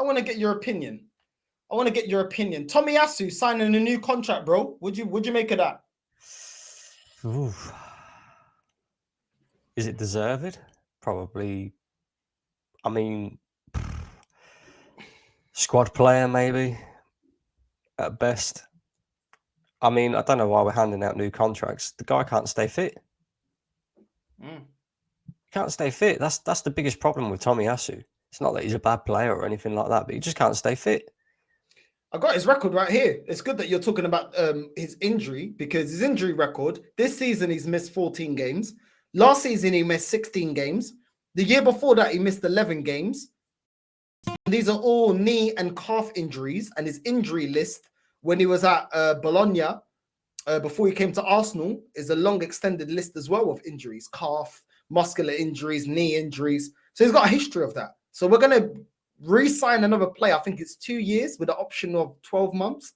want to get your opinion. Tomiyasu signing a new contract, bro. Would you make of that? Ooh. Is it deserved? Probably. I mean, squad player maybe at best. I mean, I don't know why we're handing out new contracts. The guy can't stay fit. Can't stay fit. That's the biggest problem with Tomiyasu. It's not that he's a bad player or anything like that, but he just can't stay fit. I got his record right here. It's good that you're talking about his injury, because his injury record this season he's missed 14 games. Last season he missed 16 games. The year before that he missed 11 games. These are all knee and calf injuries, and his injury list when he was at Bologna before he came to Arsenal is a long extended list as well of injuries, calf, muscular injuries, knee injuries. So he's got a history of that. So we're going to re-sign another player. I think it's 2 years with the option of 12 months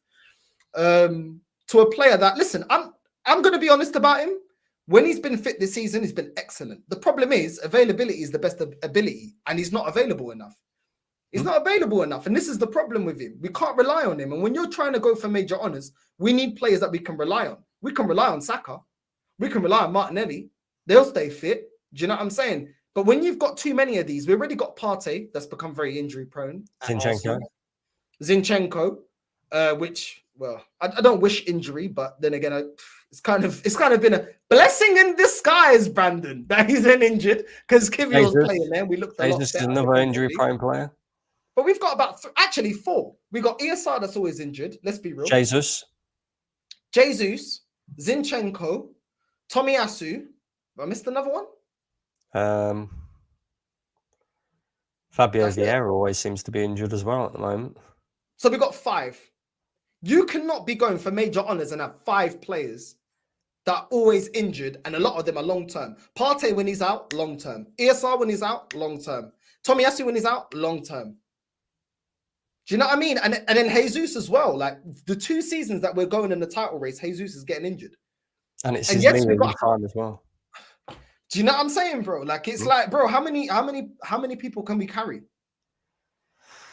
to a player that, listen, I'm going to be honest about him. When he's been fit this season, he's been excellent. The problem is availability is the best ability, and he's not available enough. He's not available enough, and this is the problem with him. We can't rely on him. And when you're trying to go for major honours, we need players that we can rely on. We can rely on Saka. We can rely on Martinelli. They'll stay fit. Do you know what I'm saying? But when you've got too many of these, we already got Partey that's become very injury prone. Zinchenko, which, well, I don't wish injury, but then again, it's kind of been a blessing in disguise, Brandon, that he's been injured, because Kivior was playing there. We looked a lot better. Another injury prone player. But we've got about actually 4. We got ESR that's always injured. Let's be real. Jesus, Zinchenko, Tomiyasu. Have I missed another one? Fabio Vieira always seems to be injured as well at the moment. So we got 5. You cannot be going for major honours and have 5 players that are always injured, and a lot of them are long term. Partey when he's out, long term. ESR when he's out, long term. Tomiyasu when he's out, long term. Do you know what I mean? And then Jesus as well. Like the 2 seasons that we're going in the title race, Jesus is getting injured. And it's his knee time as well. Do you know what I'm saying, bro? Like it's like, bro, how many people can we carry?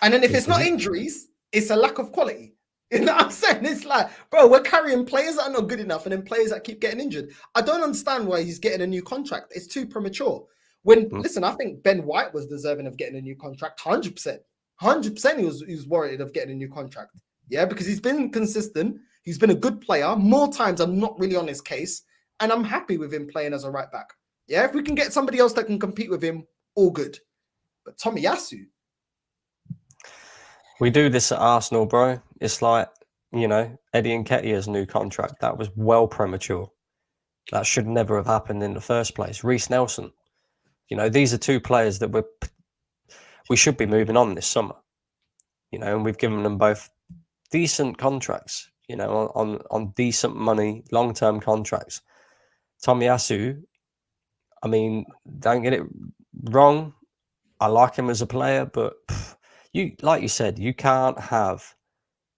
And then if it's not injuries, it's a lack of quality. You know what I'm saying? It's like, bro, we're carrying players that are not good enough and then players that keep getting injured. I don't understand why he's getting a new contract. It's too premature. Listen, I think Ben White was deserving of getting a new contract, 100%. 100% he was worried of getting a new contract. Yeah, because he's been consistent. He's been a good player. More times I'm not really on his case, and I'm happy with him playing as a right back. Yeah, if we can get somebody else that can compete with him, all good. But Tomiyasu. We do this at Arsenal, bro. It's like, you know, Eddie Nketiah's new contract. That was well premature. That should never have happened in the first place. Reece Nelson. You know, these are 2 players that we should be moving on this summer. You know, and we've given them both decent contracts, you know, on decent money, long-term contracts. Tomiyasu, I mean, don't get it wrong. I like him as a player, but like you said, you can't have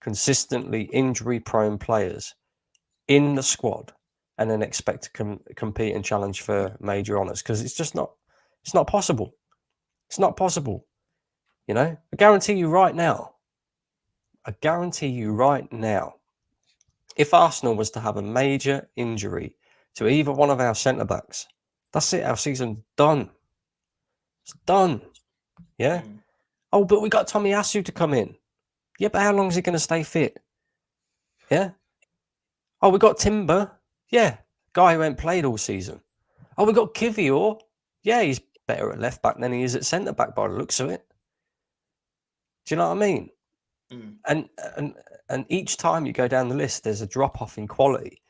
consistently injury-prone players in the squad and then expect to compete and challenge for major honours, because it's just not. It's not possible. It's not possible. You know, I guarantee you right now, if Arsenal was to have a major injury to either one of our centre-backs, that's it, our season's done. It's done. Yeah? Oh, but we got Tomiyasu to come in. Yeah, but how long is he going to stay fit? Yeah? Oh, we got Timber. Yeah, guy who ain't played all season. Oh, we got Kivior. Yeah, he's better at left-back than he is at centre-back by the looks of it. Do you know what I mean? And each time you go down the list, there's a drop-off in quality.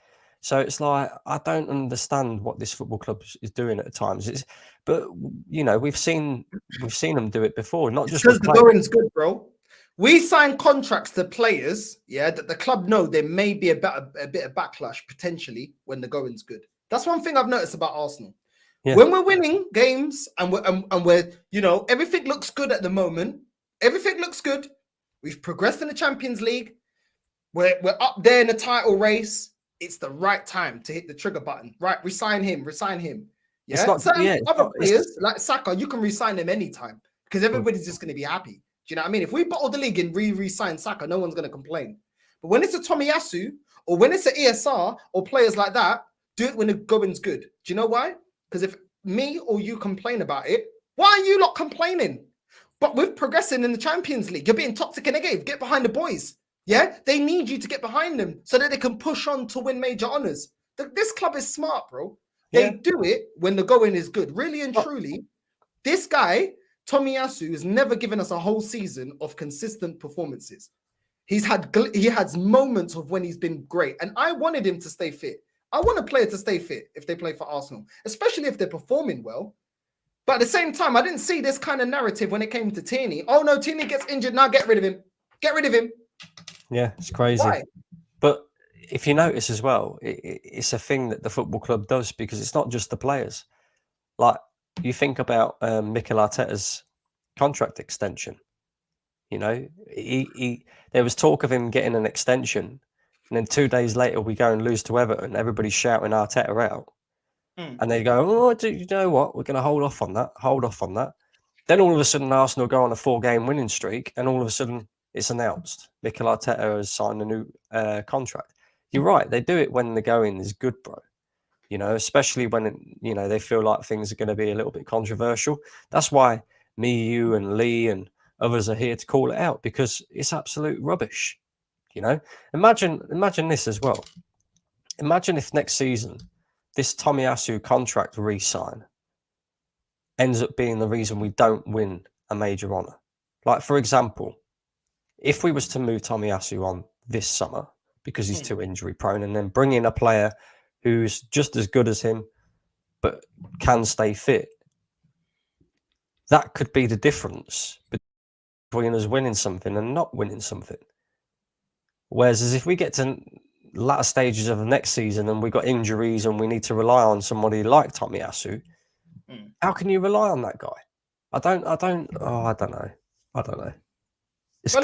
So it's like, I don't understand what this football club is doing at times. But you know, we've seen them do it before. Not just because the going's good, bro. We sign contracts to players, yeah, that the club know there may be a bit of backlash potentially when the going's good. That's one thing I've noticed about Arsenal. Yeah. When we're winning games and we're you know, everything looks good at the moment. Everything looks good. We've progressed in the Champions League. We're up there in the title race. It's the right time to hit the trigger button. Right, resign him. Yeah, other players like Saka, you can resign him anytime because everybody's just going to be happy. you know what I mean? If we bottle the league and re-sign Saka, no one's going to complain. But when it's a Tomiyasu or when it's an ESR or players like that, do it when the going's good. Do you know why? Because if me or you complain about it, why are you not complaining? But with progressing in the Champions League, you're being toxic and negative. Get behind the boys. Yeah, they need you to get behind them so that they can push on to win major honors. This club is smart, bro. They do it when the going is good. Really and truly, this guy, Tomiyasu, has never given us a whole season of consistent performances. He has moments of when he's been great. And I wanted him to stay fit. I want a player to stay fit if they play for Arsenal, especially if they're performing well. But at the same time, I didn't see this kind of narrative when it came to Tierney. Oh, no, Tierney gets injured. Now get rid of him. Get rid of him. Yeah, it's crazy. Why? But if you notice as well, it's a thing that the football club does because it's not just the players. Like, you think about Mikel Arteta's contract extension. You know, there was talk of him getting an extension, and then 2 days later we go and lose to Everton. Everybody's shouting Arteta out, and they go, "Oh, do you know what? We're going to hold off on that. Hold off on that." Then all of a sudden, Arsenal go on a 4-game winning streak, and all of a sudden it's announced Mikel Arteta has signed a new contract. You're right; they do it when the going is good, bro. You know, especially when they feel like things are going to be a little bit controversial. That's why me, you, and Lee and others are here to call it out because it's absolute rubbish. You know, imagine this as well. Imagine if next season this Tomiyasu contract re-sign ends up being the reason we don't win a major honour. Like, for example, if we was to move Tomiyasu on this summer because he's too injury prone and then bring in a player who's just as good as him but can stay fit, that could be the difference between us winning something and not winning something. Whereas if we get to latter stages of the next season and we've got injuries and we need to rely on somebody like Tomiyasu, how can you rely on that guy? I don't know. It's